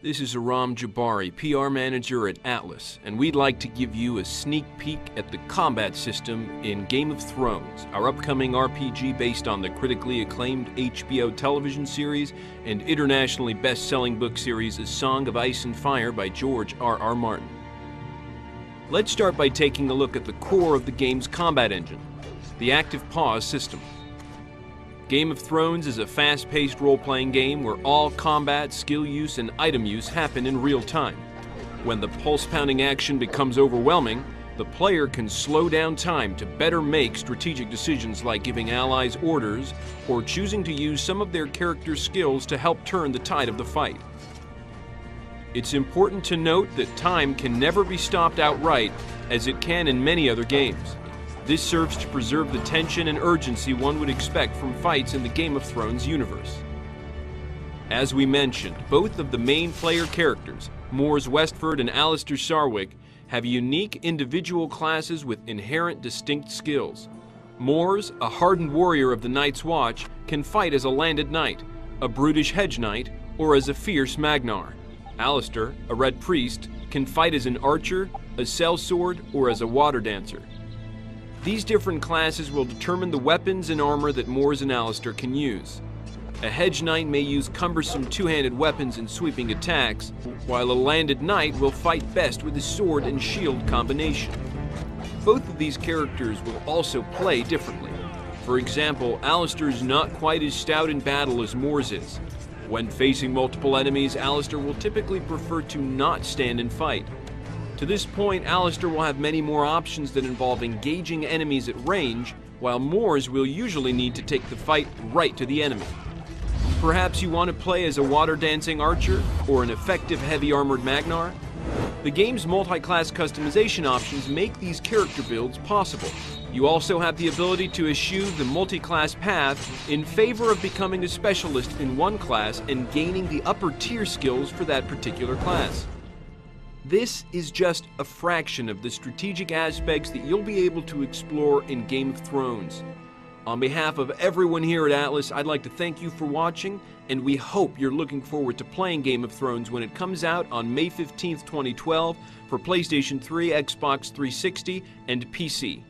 This is Aram Jabari, PR Manager at Atlas, and we'd like to give you a sneak peek at the combat system in Game of Thrones, our upcoming RPG based on the critically acclaimed HBO television series and internationally best-selling book series A Song of Ice and Fire by George R.R. Martin. Let's start by taking a look at the core of the game's combat engine, the active pause system. Game of Thrones is a fast-paced role-playing game where all combat, skill use, and item use happen in real time. When the pulse-pounding action becomes overwhelming, the player can slow down time to better make strategic decisions like giving allies orders or choosing to use some of their character's skills to help turn the tide of the fight. It's important to note that time can never be stopped outright, as it can in many other games. This serves to preserve the tension and urgency one would expect from fights in the Game of Thrones universe. As we mentioned, both of the main player characters, Mors Westford and Alistair Sarwyck, have unique individual classes with inherent distinct skills. Mors, a hardened warrior of the Night's Watch, can fight as a landed knight, a brutish hedge knight, or as a fierce Magnar. Alistair, a red priest, can fight as an archer, a sellsword, or as a water dancer. These different classes will determine the weapons and armor that Mors and Alistair can use. A hedge knight may use cumbersome two-handed weapons and sweeping attacks, while a landed knight will fight best with a sword and shield combination. Both of these characters will also play differently. For example, Alistair is not quite as stout in battle as Mors is. When facing multiple enemies, Alistair will typically prefer to not stand and fight. To this point, Alistair will have many more options that involve engaging enemies at range, while Mors will usually need to take the fight right to the enemy. Perhaps you want to play as a water-dancing archer or an effective heavy-armored Magnar? The game's multi-class customization options make these character builds possible. You also have the ability to eschew the multi-class path in favor of becoming a specialist in one class and gaining the upper-tier skills for that particular class. This is just a fraction of the strategic aspects that you'll be able to explore in Game of Thrones. On behalf of everyone here at Atlas, I'd like to thank you for watching, and we hope you're looking forward to playing Game of Thrones when it comes out on May 15th, 2012 for PlayStation 3, Xbox 360, and PC.